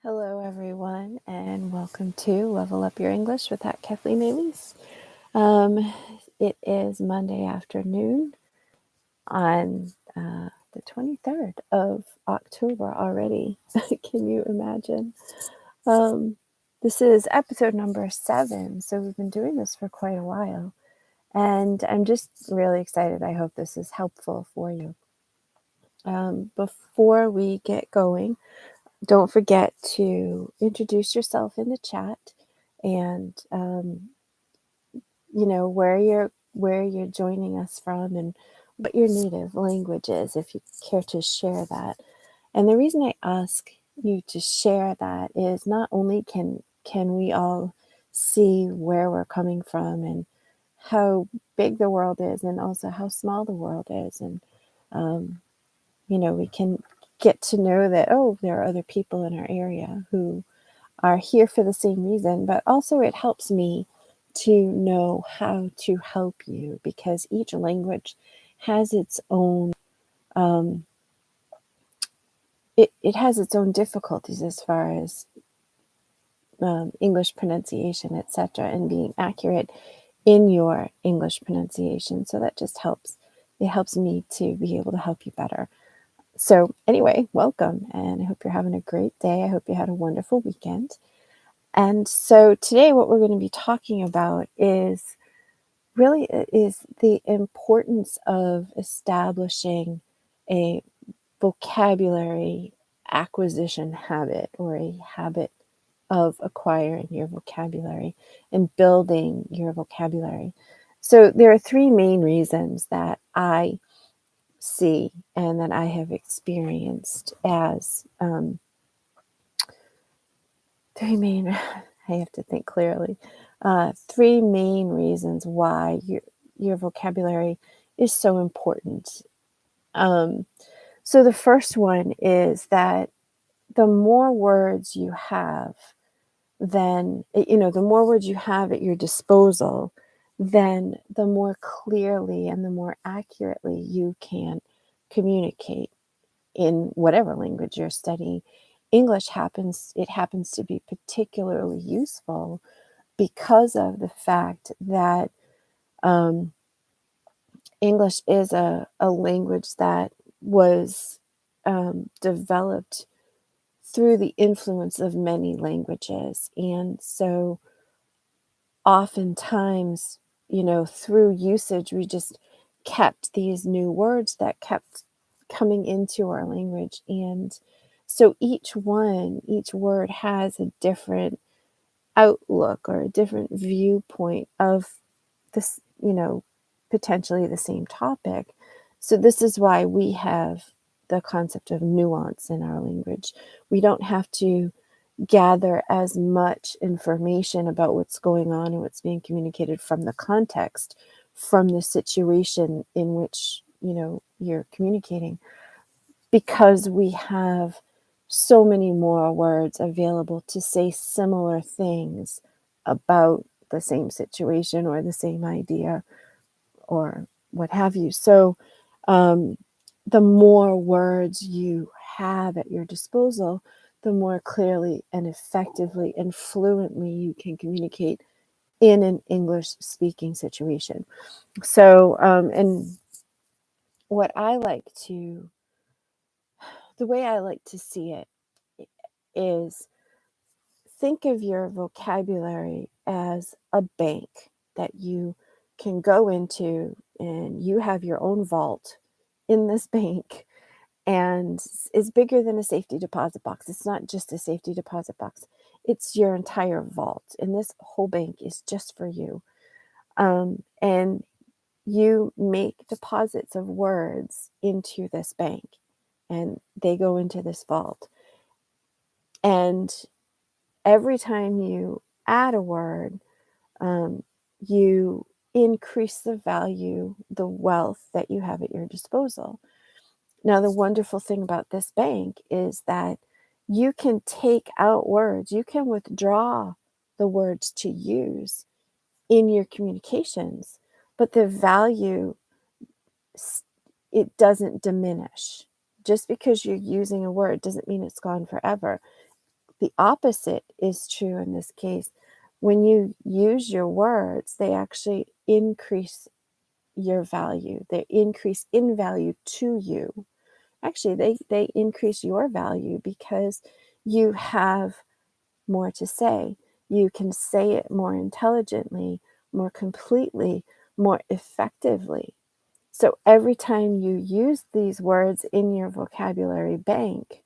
Hello, everyone, and welcome to Level Up Your English with that Kathleen Elise. It is Monday afternoon on the 23rd of October already. Can you imagine? This is episode number 7, so we've been doing this for quite a while, and I'm just really excited. I hope this is helpful for you. Before we get going, don't forget to introduce yourself in the chat and where you're joining us from and what your native language is, if you care to share that. And the reason I ask you to share that is not only can we all see where we're coming from and how big the world is and also how small the world is, and we can get to know that, there are other people in our area who are here for the same reason, but also it helps me to know how to help you, because each language has its own it has its own difficulties as far as English pronunciation, etc., and being accurate in your English pronunciation. So that just helps. It helps me to be able to help you better. So anyway, welcome, and I hope you're having a great day. I hope you had a wonderful weekend. And so today what we're going to be talking about is the importance of establishing a vocabulary acquisition habit, or a habit of acquiring your vocabulary and building your vocabulary. So there are 3 main reasons that I see and that I have experienced as 3 main, I have to think clearly, 3 main reasons why your vocabulary is so important. So the first one is that the more words you have, then, the more words you have at your disposal, then the more clearly and the more accurately you can communicate in whatever language you're studying. English happens to be particularly useful because of the fact that English is a language that was developed through the influence of many languages. And so oftentimes, through usage, we just kept these new words that kept coming into our language. And so each word has a different outlook or a different viewpoint of this, potentially the same topic. So this is why we have the concept of nuance in our language. We don't have to gather as much information about what's going on and what's being communicated from the context, from the situation in which, you're communicating, because we have so many more words available to say similar things about the same situation or the same idea or what have you. So the more words you have at your disposal, the more clearly and effectively and fluently you can communicate in an English speaking situation. So, and what the way I like to see it is, think of your vocabulary as a bank that you can go into, and you have your own vault in this bank, and it's bigger than a safety deposit box. It's not just a safety deposit box. It's your entire vault, and this whole bank is just for you. And you make deposits of words into this bank, and they go into this vault. And every time you add a word, you increase the value, the wealth that you have at your disposal. Now, the wonderful thing about this bank is that you can take out words, you can withdraw the words to use in your communications, but the value, it doesn't diminish. Just because you're using a word doesn't mean it's gone forever. The opposite is true in this case. When you use your words, they actually increase your value. They increase in value to you. Actually, they increase your value because you have more to say. You can say it more intelligently, more completely, more effectively. So every time you use these words in your vocabulary bank,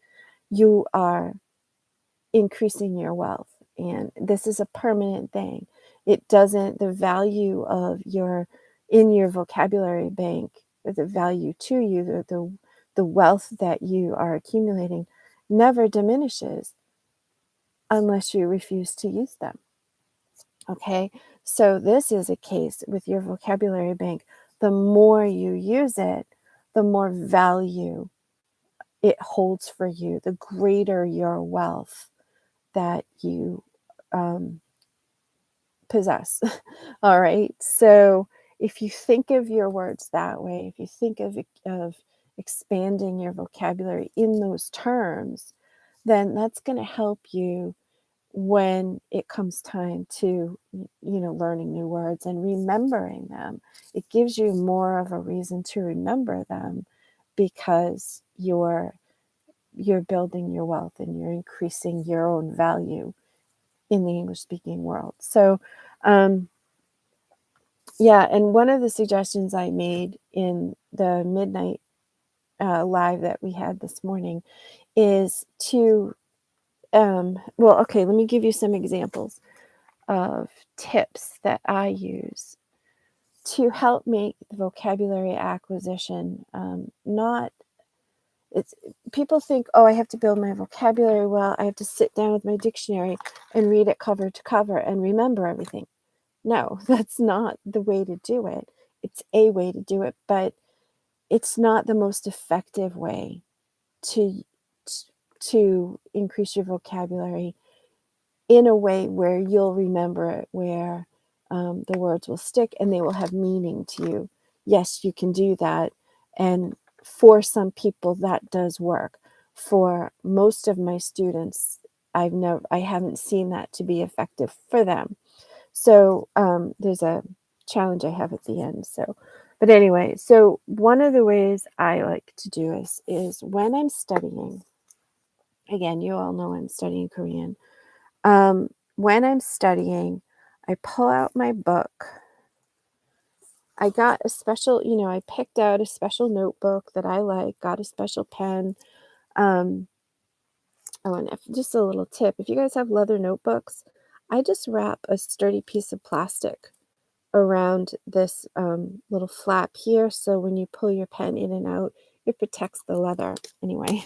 you are increasing your wealth. And this is a permanent thing. It doesn't, the value of in your vocabulary bank, the value to you, the wealth that you are accumulating never diminishes unless you refuse to use them. Okay, so this is a case with your vocabulary bank. The more you use it, the more value it holds for you, the greater your wealth that you possess. All right, so if you think of your words that way, if you think of expanding your vocabulary in those terms, then that's going to help you when it comes time to learning new words and remembering them. It gives you more of a reason to remember them because you're building your wealth and you're increasing your own value in the English speaking world. So yeah, and one of the suggestions I made in the midnight live that we had this morning is to okay, let me give you some examples of tips that I use to help make the vocabulary acquisition not it's people think, oh, I have to build my vocabulary well, I have to sit down with my dictionary and read it cover to cover and remember everything. No, that's not the way to do it. It's a way to do it, but it's not the most effective way to to increase your vocabulary in a way where you'll remember it, where the words will stick and they will have meaning to you. Yes, you can do that. And for some people, that does work. For most of my students, I haven't seen that to be effective for them. So there's a challenge I have at the end. So, but anyway, so one of the ways I like to do is when I'm studying, again, you all know I'm studying Korean. When I'm studying, I pull out my book. I got a special, I picked out a special notebook that I like, got a special pen. Oh, and just a little tip, if you guys have leather notebooks, I just wrap a sturdy piece of plastic around this little flap here. So when you pull your pen in and out, it protects the leather anyway.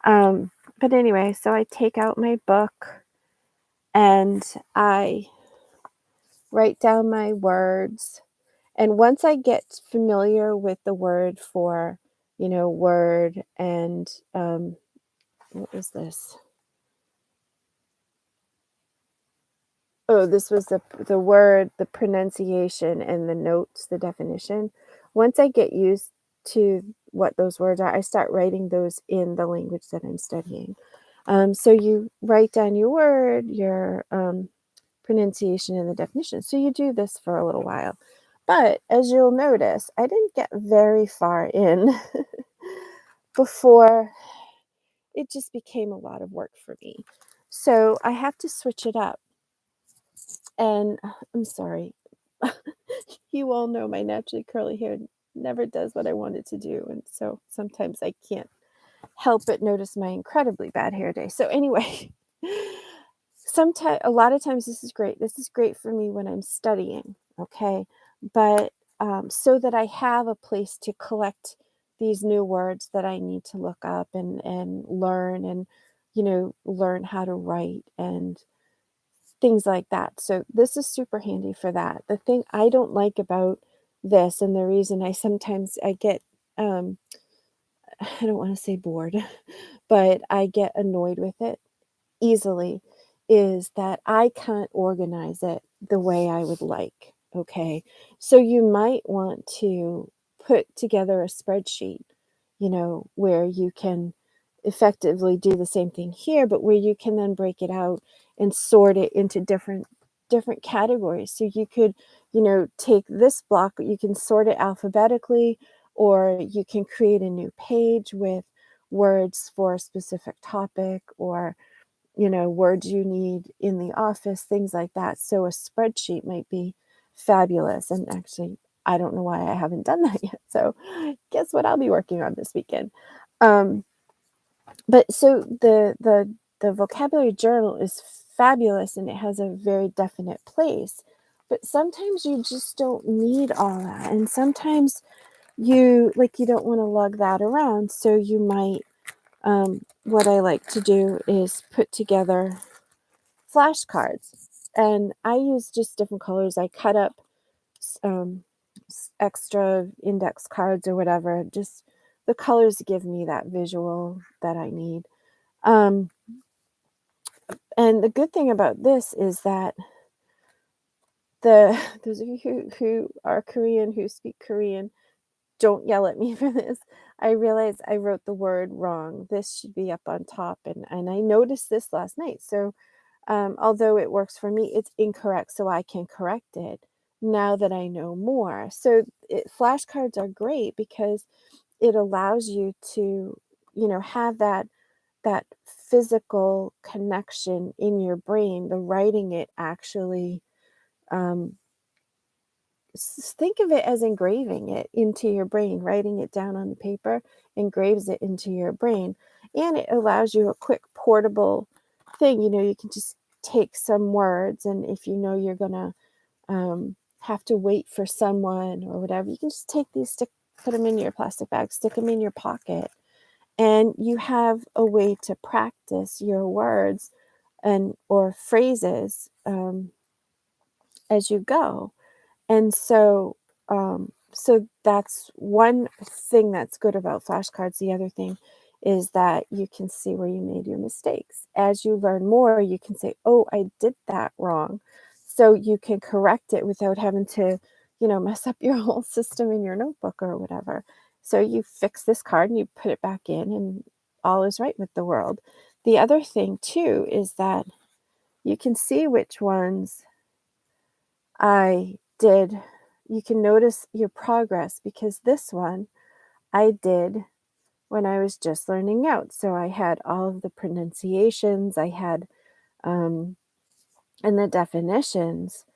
um, but anyway, so I take out my book and I write down my words. And once I get familiar with the word for, word and what was this? Oh, this was the word, the pronunciation, and the notes, the definition. Once I get used to what those words are, I start writing those in the language that I'm studying. So you write down your word, your pronunciation, and the definition. So you do this for a little while. But as you'll notice, I didn't get very far in before it just became a lot of work for me. So I have to switch it up. And I'm sorry. You all know my naturally curly hair never does what I want it to do. And so sometimes I can't help but notice my incredibly bad hair day. So anyway, a lot of times this is great. This is great for me when I'm studying, okay? But so that I have a place to collect these new words that I need to look up and learn and, learn how to write and things like that. So this is super handy for that. The thing I don't like about this, and the reason I get, I don't want to say bored, but I get annoyed with it easily, is that I can't organize it the way I would like. Okay. So you might want to put together a spreadsheet, where you can effectively do the same thing here, but where you can then break it out and sort it into different categories. So you could, take this block, you can sort it alphabetically, or you can create a new page with words for a specific topic, or words you need in the office, things like that. So a spreadsheet might be fabulous. And actually, I don't know why I haven't done that yet. So guess what I'll be working on this weekend. But so the vocabulary journal is fabulous, and it has a very definite place. But sometimes you just don't need all that. And sometimes you don't want to lug that around. So you might, what I like to do is put together flashcards, and I use just different colors. I cut up extra index cards or whatever. Just the colors give me that visual that I need. And the good thing about this is that those of you who are Korean, who speak Korean, don't yell at me for this. I realize I wrote the word wrong. This should be up on top, and I noticed this last night. So although it works for me, it's incorrect, so I can correct it now that I know more. So flashcards are great because it allows you to, have that physical connection in your brain. The writing it actually, um, think of it as engraving it into your brain. Writing it down on the paper engraves it into your brain, and it allows you a quick portable thing. You can just take some words, and if you're gonna have to wait for someone or whatever, you can just take these, put them in your plastic bag, stick them in your pocket, and you have a way to practice your words and or phrases as you go. And so that's one thing that's good about flashcards. The other thing is that you can see where you made your mistakes. As you learn more, you can say, oh, I did that wrong. So you can correct it without having to, mess up your whole system in your notebook or whatever. So you fix this card and you put it back in, and all is right with the world. The other thing too is that you can see which ones I did. You can notice your progress, because this one I did when I was just learning out. So I had all of the pronunciations, I had, and the definitions.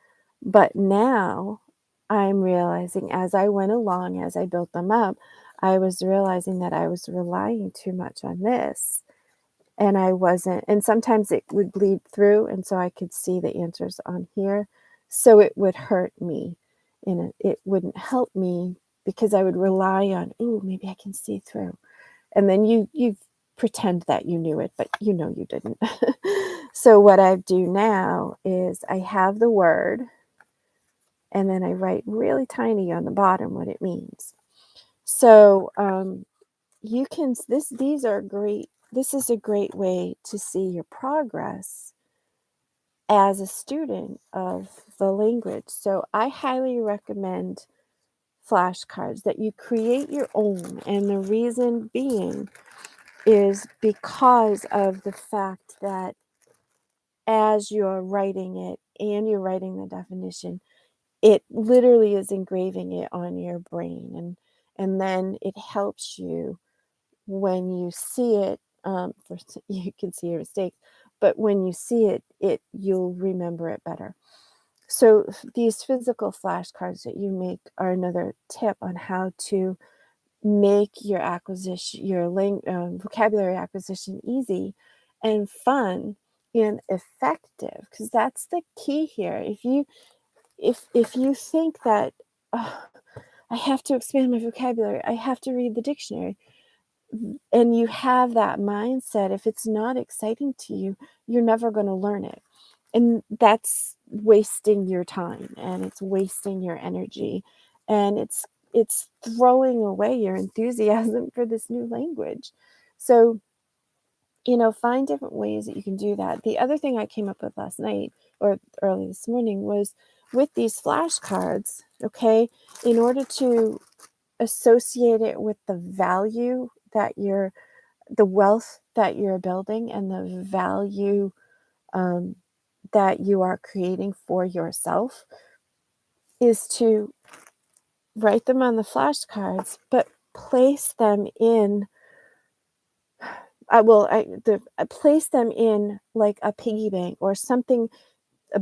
But now I'm realizing, as I went along, as I built them up, I was realizing that I was relying too much on this. And I wasn't, and sometimes it would bleed through, and so I could see the answers on here. So it would hurt me, and it wouldn't help me, because I would rely on, oh, maybe I can see through. And then you pretend that you knew it, but you didn't. So what I do now is I have the word, and then I write really tiny on the bottom what it means. So you can, these are great. This is a great way to see your progress as a student of the language. So I highly recommend flashcards, that you create your own. And the reason being is because of the fact that as you're writing it and you're writing the definition, it literally is engraving it on your brain. And then it helps you when you see it. First, you can see your mistakes, but when you see it, you'll remember it better. So these physical flashcards that you make are another tip on how to make your vocabulary acquisition easy and fun and effective, because that's the key here. If you think that, oh, I have to expand my vocabulary, I have to read the dictionary, and you have that mindset, if it's not exciting to you, you're never going to learn it. And that's wasting your time, and it's wasting your energy, and it's throwing away your enthusiasm for this new language. So, find different ways that you can do that. The other thing I came up with last night or early this morning was, with these flashcards, okay, in order to associate it with the value that you're the wealth that you're building and the value um, that you are creating for yourself is to write them on the flashcards, but place them in. Place them in like a piggy bank or something, a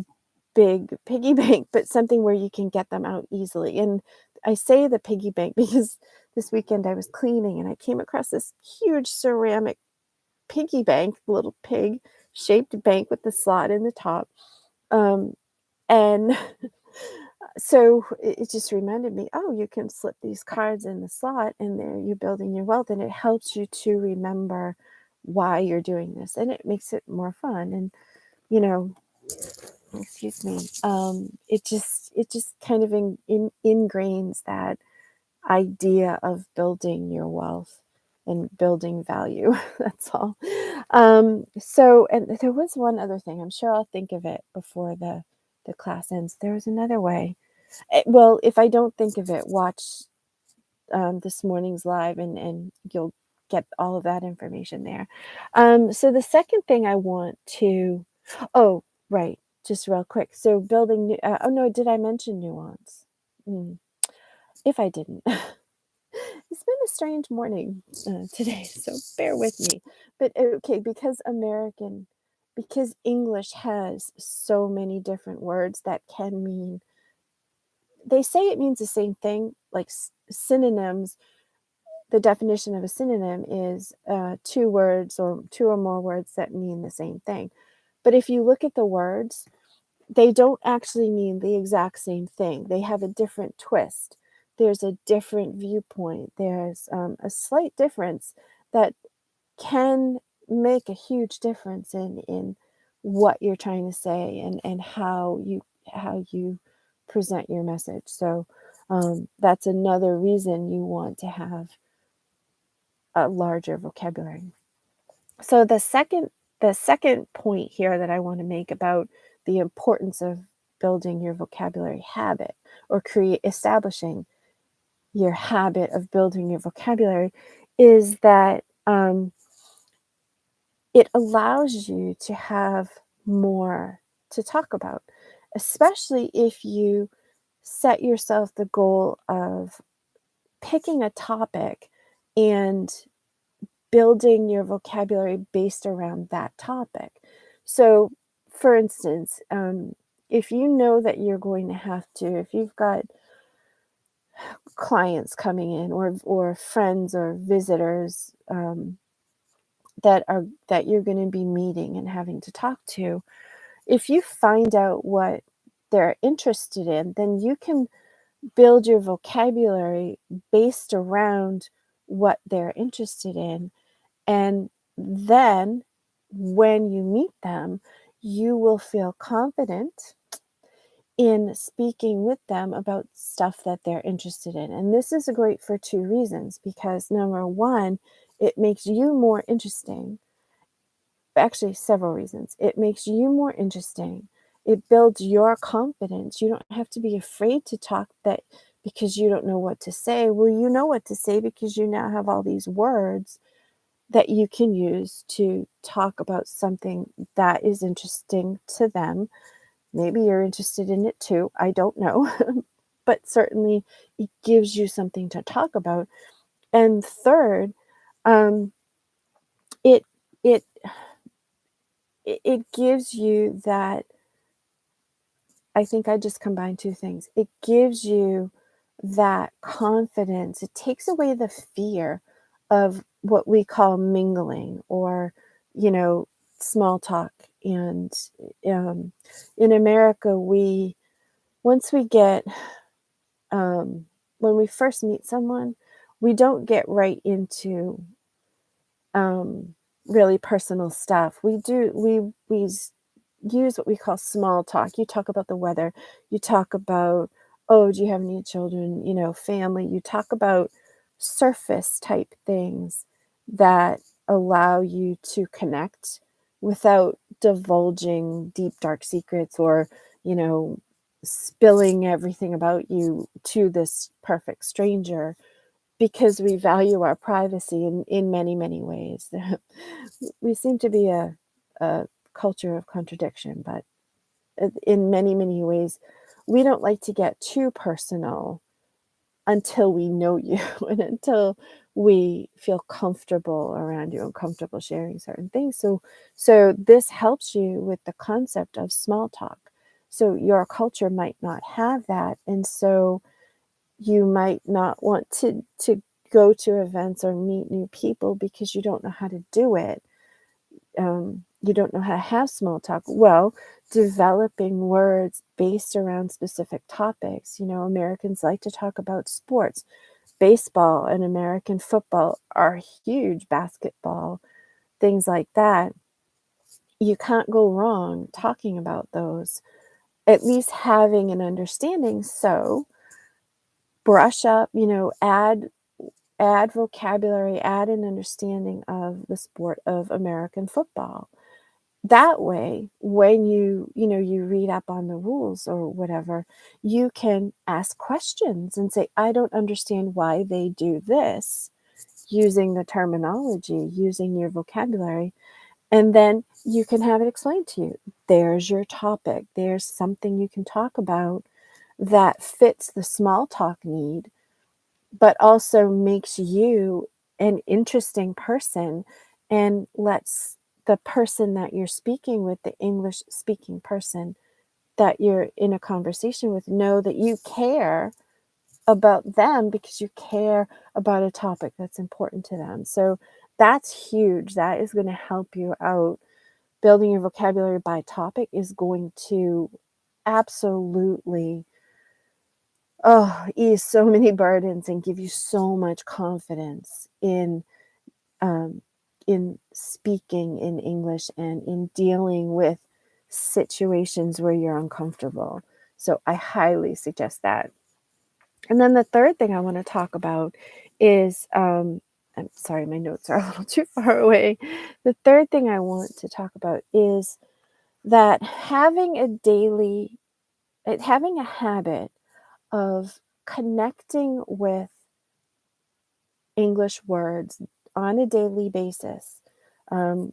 big piggy bank, but something where you can get them out easily. And I say the piggy bank because this weekend I was cleaning and I came across this huge ceramic piggy bank, little pig shaped bank with the slot in the top. And so it just reminded me, oh, you can slip these cards in the slot and there you're building your wealth, and it helps you to remember why you're doing this, and it makes it more fun. And you know, excuse me, it just kind of ingrains that idea of building your wealth and building value. That's all. So, and there was one other thing. I'm sure I'll think of it before the class ends. There was another way. Well, if I don't think of it, watch this morning's live, and you'll get all of that information there. So the second thing I want to, oh, right, just real quick. So building new, oh no, did I mention nuance? If I didn't, it's been a strange morning today, so bear with me. But okay, because English has so many different words that can mean, they say it means the same thing, like synonyms. The definition of a synonym is two words or two or more words that mean the same thing. But if you look at the words, they don't actually mean the exact same thing. They have a different twist. There's a different viewpoint. There's a slight difference that can make a huge difference in what you're trying to say and how you present your message. So that's another reason you want to have a larger vocabulary. So the second point here that I want to make about the importance of building your vocabulary habit, or establishing your habit of building your vocabulary, is that it allows you to have more to talk about, especially if you set yourself the goal of picking a topic and building your vocabulary based around that topic. So, for instance, if you know that you're going to have to, if you've got clients coming in, or friends or visitors that you're going to be meeting and having to talk to, if you find out what they're interested in, then you can build your vocabulary based around what they're interested in. And then when you meet them, you will feel confident in speaking with them about stuff that they're interested in. And this is great for two reasons, because number one, it makes you more interesting. Actually, several reasons. It makes you more interesting. It builds your confidence. You don't have to be afraid to talk that because you don't know what to say. Well, you know what to say because you now have all these words that you can use to talk about something that is interesting to them. Maybe you're interested in it too. I don't know. But certainly it gives you something to talk about. And third, it it it gives you that. I think I just combined two things. It gives you that confidence. It takes away the fear of what we call mingling, or, small talk. And in America, once we get, when we first meet someone, we don't get right into really personal stuff. We use what we call small talk. You talk about the weather. You talk about, oh, do you have any children? Family. You talk about surface type things that allow you to connect without divulging deep, dark secrets, or, spilling everything about you to this perfect stranger. because we value our privacy in many, many ways. We seem to be a culture of contradiction, but in many, many ways, we don't like to get too personal until we know you and until we feel comfortable around you and comfortable sharing certain things. So this helps you with the concept of small talk. So your culture might not have that, and so you might not want to go to events or meet new people because you don't know how to do it. You don't know how to have small talk. Well, developing words based around specific topics. Americans like to talk about sports. Baseball and American football are huge, basketball, things like that. You can't go wrong talking about those, at least having an understanding. So brush up, add vocabulary, add an understanding of the sport of American football. That way, when you read up on the rules or whatever, you can ask questions and say, I don't understand why they do this, using the terminology, using your vocabulary, and then you can have it explained to you. There's your topic. There's something you can talk about that fits the small talk need, but also makes you an interesting person and lets the person that you're speaking with, the English speaking person that you're in a conversation with, know that you care about them because you care about a topic that's important to them. So that's huge. That is going to help you out. Building your vocabulary by topic is going to absolutely ease so many burdens and give you so much confidence um, in speaking in English and in dealing with situations where you're uncomfortable. So I highly suggest that. And then the third thing I want to talk about is, I'm sorry, my notes are a little too far away. The third thing I want to talk about is that having a habit of connecting with English words on a daily basis.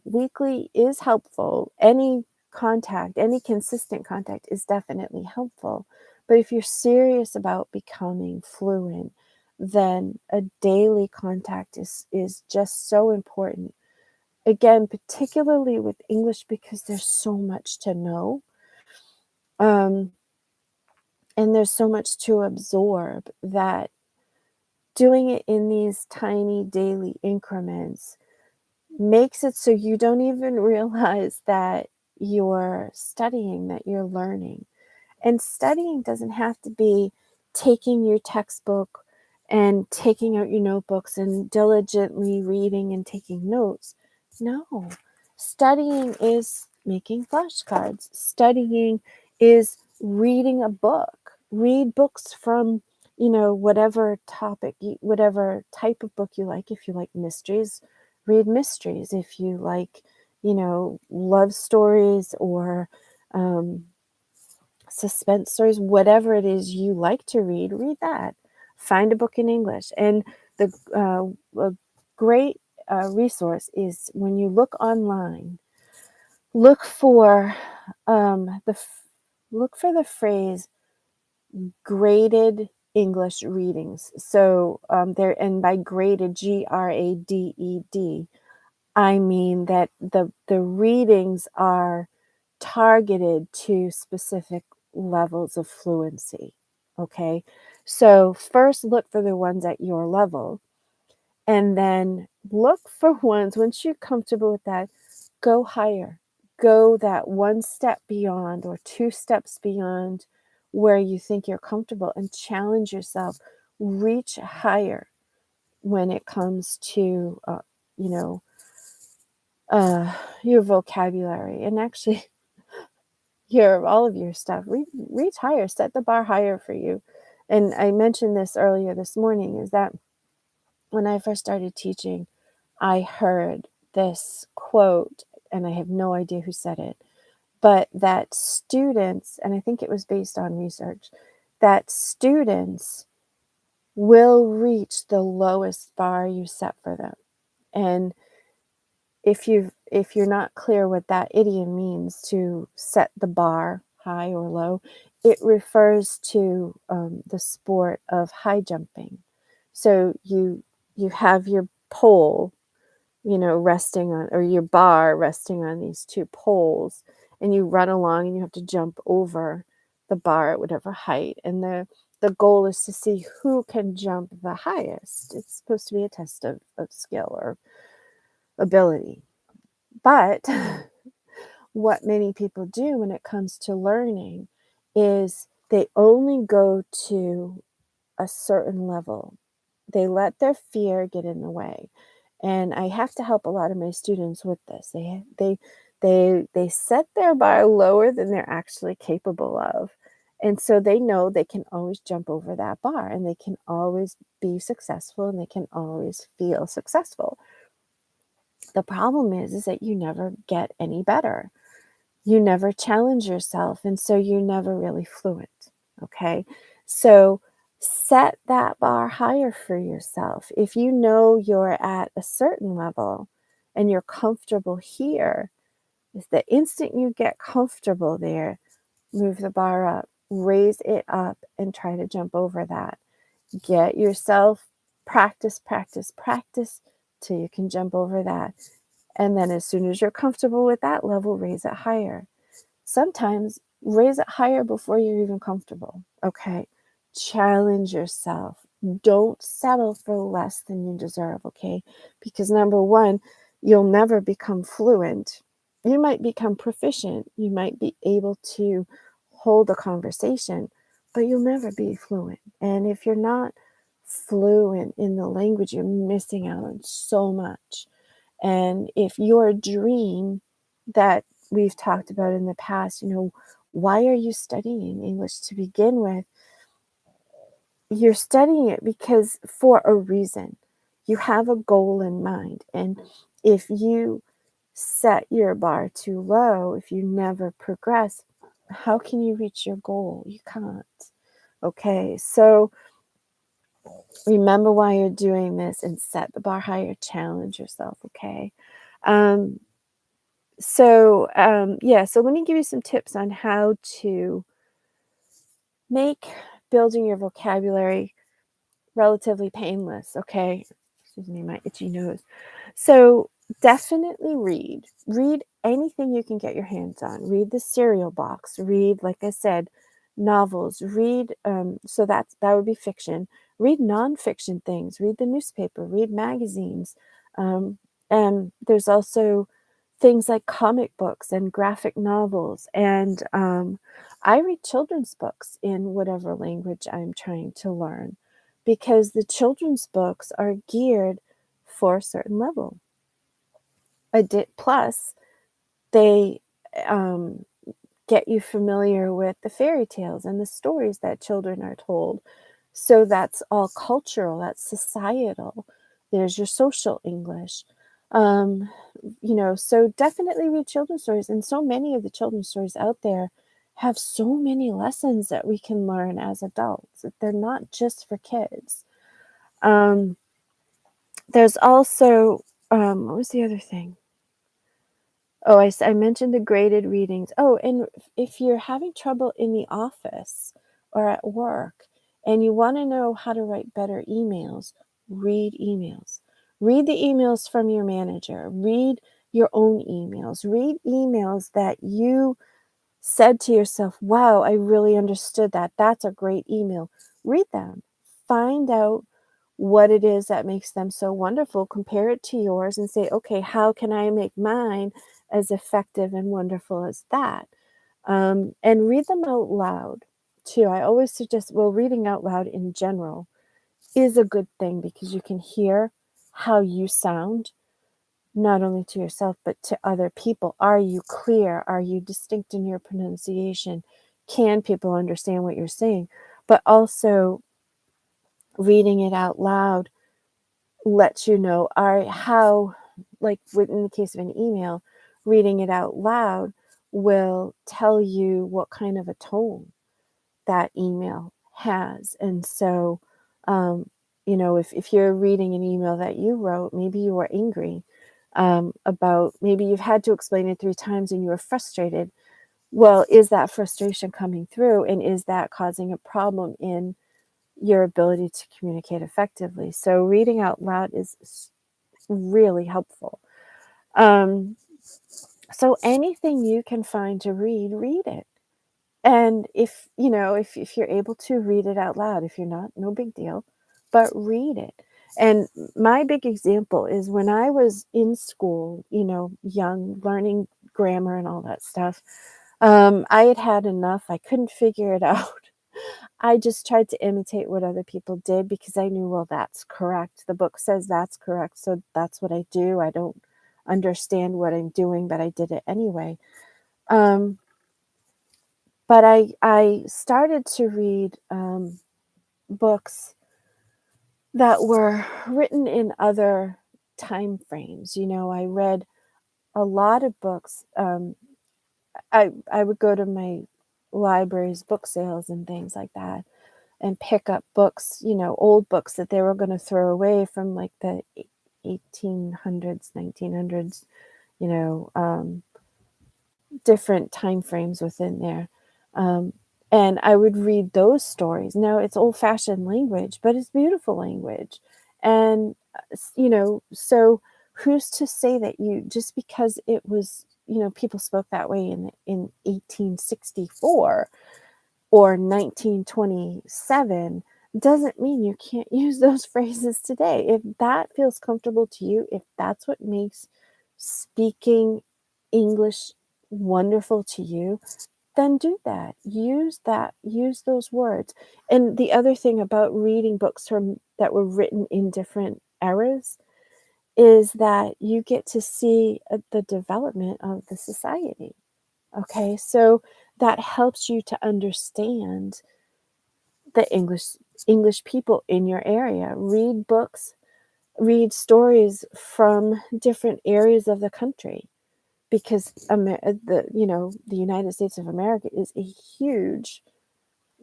Weekly is helpful. Any consistent contact is definitely helpful. But if you're serious about becoming fluent, then a daily contact is just so important. Again, particularly with English, because there's so much to know. And there's so much to absorb that doing it in these tiny daily increments makes it so you don't even realize that you're studying, that you're learning. And studying doesn't have to be taking your textbook and taking out your notebooks and diligently reading and taking notes. No, studying is making flashcards. Studying is reading a book. Read books from, whatever topic, whatever type of book you like. If you like mysteries, read mysteries. If you like, love stories or suspense stories, whatever it is you like to read that. Find a book in English. And a great resource is when you look online, look for the phrase graded English readings. So there, and by graded, GRADED, I mean that the readings are targeted to specific levels of fluency. Okay. So first look for the ones at your level, and then look for ones, once you're comfortable with that, go higher. Go that one step beyond or two steps beyond where you think you're comfortable and challenge yourself. Reach higher when it comes to, you know, your vocabulary and actually all of your stuff. Reach higher, set the bar higher for you. And I mentioned this earlier this morning, is that when I first started teaching, I heard this quote, and I have no idea who said it, but that students, and I think it was based on research, that students will reach the lowest bar you set for them. And if you're not clear what that idiom means, to set the bar high or low, it refers to the sport of high jumping. So you have your pole, resting on, or your bar resting on these two poles, and you run along and you have to jump over the bar at whatever height. And the goal is to see who can jump the highest. It's supposed to be a test of skill or ability. But what many people do when it comes to learning is they only go to a certain level. They let their fear get in the way. And I have to help a lot of my students with this. They set their bar lower than they're actually capable of. And so they know they can always jump over that bar, and they can always be successful, and they can always feel successful. The problem is that you never get any better. You never challenge yourself, and so you're never really fluent. Okay? So set that bar higher for yourself. If you know you're at a certain level and you're comfortable here, is the instant you get comfortable there, move the bar up, raise it up, and try to jump over that. Get yourself practice, practice, practice till you can jump over that. And then as soon as you're comfortable with that level, raise it higher. Sometimes raise it higher before you're even comfortable. Okay? Challenge yourself. Don't settle for less than you deserve. Okay? Because number one, you'll never become fluent. You might become proficient. You might be able to hold a conversation, but you'll never be fluent. And if you're not fluent in the language, you're missing out on so much. And if your dream that we've talked about in the past, why are you studying English to begin with? You're studying it because for a reason. You have a goal in mind. And if you set your bar too low, if you never progress, how can you reach your goal? You can't. Okay, so remember why you're doing this and set the bar higher, challenge yourself, okay? So let me give you some tips on how to make building your vocabulary relatively painless, okay? Excuse me, my itchy nose. So definitely read. Read anything you can get your hands on. Read the cereal box. Read, like I said, novels. Read, so that would be fiction. Read nonfiction things. Read the newspaper. Read magazines. And there's also things like comic books and graphic novels. And I read children's books in whatever language I'm trying to learn, because the children's books are geared for a certain level. Plus, they get you familiar with the fairy tales and the stories that children are told. So that's all cultural, that's societal. There's your social English. So definitely read children's stories. And so many of the children's stories out there have so many lessons that we can learn as adults. They're not just for kids. There's also, what was the other thing? Oh, I mentioned the graded readings. Oh, and if you're having trouble in the office or at work and you want to know how to write better emails, read emails. Read the emails from your manager. Read your own emails. Read emails that you said to yourself, wow, I really understood that. That's a great email. Read them. Find out what it is that makes them so wonderful. Compare it to yours and say, okay, how can I make mine as effective and wonderful as that? And read them out loud too. I always suggest, reading out loud in general is a good thing because you can hear how you sound, not only to yourself, but to other people. Are you clear? Are you distinct in your pronunciation? Can people understand what you're saying? But also, reading it out loud lets you know how, like in the case of an email, reading it out loud will tell you what kind of a tone that email has. And so Um, if you're reading an email that you wrote, maybe you were angry about, maybe you've had to explain it 3 times and you were frustrated. Well, is that frustration coming through, and is that causing a problem in your ability to communicate effectively? So reading out loud is really helpful. So anything you can find to read it. And if you're able to read it out loud, if you're not, no big deal, but read it. And my big example is when I was in school, young, learning grammar and all that stuff. I had enough. I couldn't figure it out. I just tried to imitate what other people did because I knew, well, that's correct. The book says that's correct, so that's what I do. I don't understand what I'm doing, but I did it anyway. But I started to read books that were written in other time frames. I read a lot of books. I would go to my library's book sales and things like that and pick up books, old books that they were going to throw away from like the 1800s, 1900s, you know, um, different time frames within there. And I would read those stories. Now it's old-fashioned language, but it's beautiful language. And so who's to say that just because it was, people spoke that way in 1864 or 1927 doesn't mean you can't use those phrases today. If that feels comfortable to you, if that's what makes speaking English wonderful to you, then do that. Use those words. And the other thing about reading books that were written in different eras is that you get to see the development of the society. Okay, so that helps you to understand the English people in your area. Read books, read stories from different areas of the country, because the United States of America is a huge.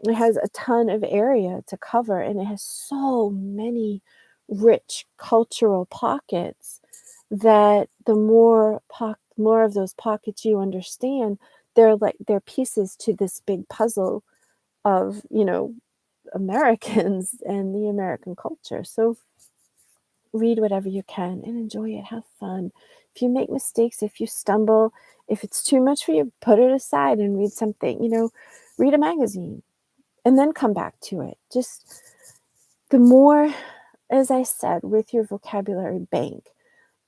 It has a ton of area to cover, and it has so many rich cultural pockets that the more of those pockets you understand, they're pieces to this big puzzle of Americans and the American culture. So read whatever you can and enjoy it. Have fun. If you make mistakes, if you stumble, if it's too much for you, put it aside and read something, read a magazine and then come back to it. Just the more, as I said, with your vocabulary bank,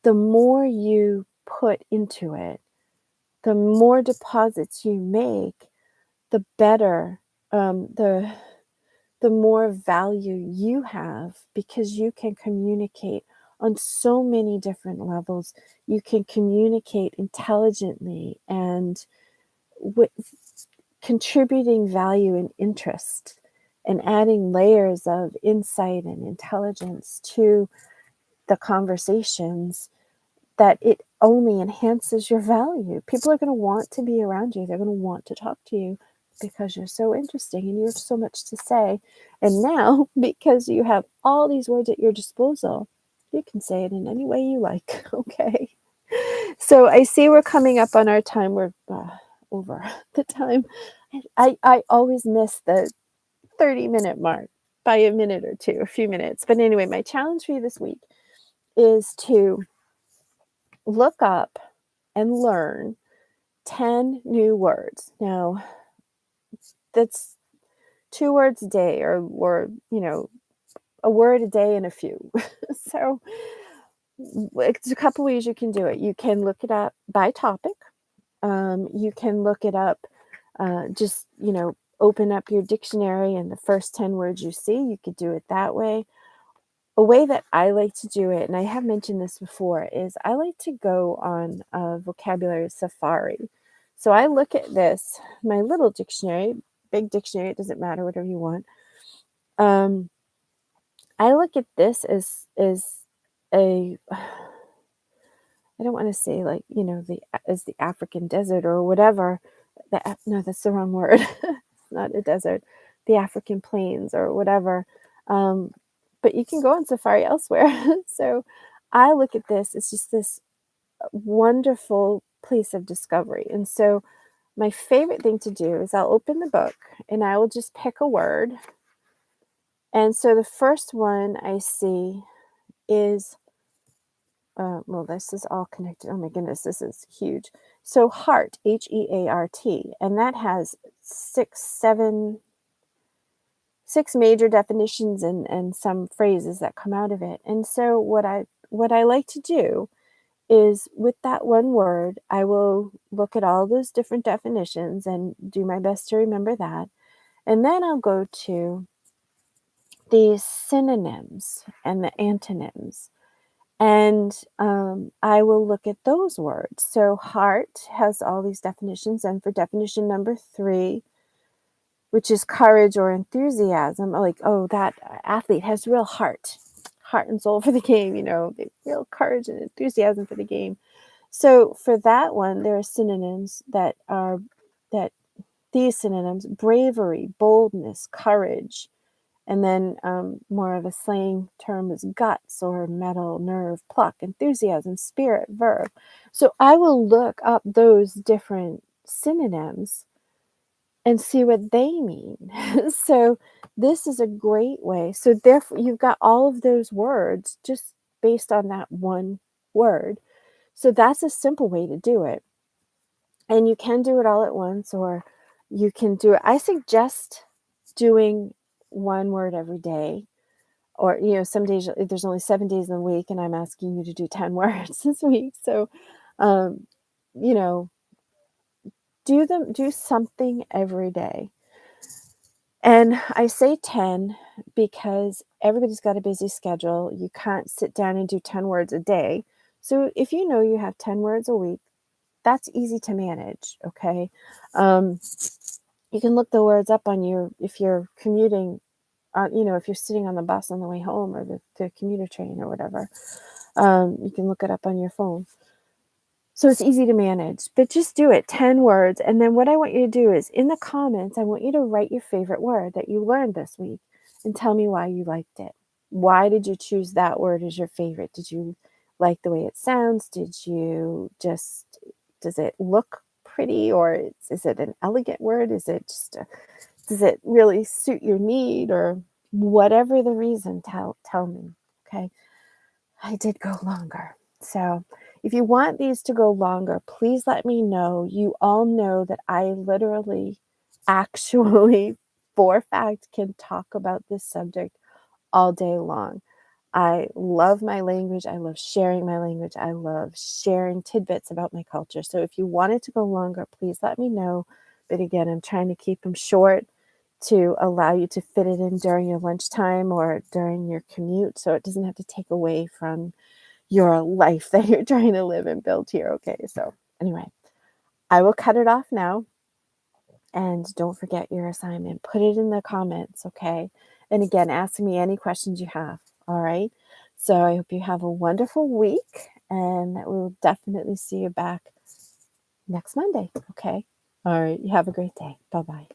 the more you put into it, the more deposits you make, the better, the more value you have, because you can communicate on so many different levels. You can communicate intelligently and with contributing value and interest and adding layers of insight and intelligence to the conversations, that it only enhances your value. People are going to want to be around you. They're going to want to talk to you because you're so interesting and you have so much to say. And now, because you have all these words at your disposal, you can say it in any way you like. Okay. So I see we're coming up on our time. We're over the time. I always miss the 30-minute mark by a minute or two, a few minutes. But anyway, my challenge for you this week is to look up and learn 10 new words. Now, that's 2 words a day, or a word a day and a few. So it's a couple ways you can do it. You can look it up by topic. You can look it up, just, open up your dictionary and the first 10 words you see, you could do it that way. A way that I like to do it, and I have mentioned this before, is I like to go on a vocabulary safari. So I look at my little dictionary, big dictionary, it doesn't matter, whatever you want. I look at this as a, I don't want to say like, as the African desert or whatever. No, that's the wrong word. It's not a desert. The African plains or whatever. Um, but you can go on safari elsewhere. So I look at this, it's just this wonderful place of discovery. And so my favorite thing to do is I'll open the book and I will just pick a word. And so the first one I see is, well, this is all connected. Oh my goodness, this is huge. So heart, Heart, and that has six major definitions and some phrases that come out of it. And so what I like to do is with that one word, I will look at all those different definitions and do my best to remember that. And then I'll go to the synonyms and the antonyms. And I will look at those words. So heart has all these definitions. And for definition number 3, which is courage or enthusiasm, like, oh, that athlete has real heart and soul for the game, they real courage and enthusiasm for the game. So for that one, there are synonyms that these synonyms: bravery, boldness, courage, and then more of a slang term is guts or mettle, nerve, pluck, enthusiasm, spirit, verve. So I will look up those different synonyms and see what they mean. So this is a great way. So therefore, you've got all of those words just based on that one word. So that's a simple way to do it. And you can do it all at once, or you can do it. I suggest doing one word every day, or, some days there's only 7 days in the week and I'm asking you to do 10 words this week. So, um, you know, do something every day. And I say 10 because everybody's got a busy schedule. You can't sit down and do 10 words a day. So if you know you have 10 words a week, that's easy to manage, okay? You can look the words up if you're commuting, if you're sitting on the bus on the way home, or the commuter train or whatever, you can look it up on your phone. So it's easy to manage, but just do it, 10 words. And then what I want you to do is in the comments, I want you to write your favorite word that you learned this week and tell me why you liked it. Why did you choose that word as your favorite? Did you like the way it sounds? Does it look pretty, or is it an elegant word? Is it does it really suit your need, or whatever the reason, tell me. Okay. I did go longer. So if you want these to go longer, please let me know. You all know that I literally, actually, for a fact, can talk about this subject all day long. I love my language. I love sharing my language. I love sharing tidbits about my culture. So if you want it to go longer, please let me know. But again, I'm trying to keep them short to allow you to fit it in during your lunchtime or during your commute, so it doesn't have to take away from your life that you're trying to live and build here. Okay, so anyway, I will cut it off now. And don't forget your assignment. Put it in the comments, okay? And again, ask me any questions you have, all right? So I hope you have a wonderful week, and we'll definitely see you back next Monday, okay? All right, you have a great day. Bye-bye.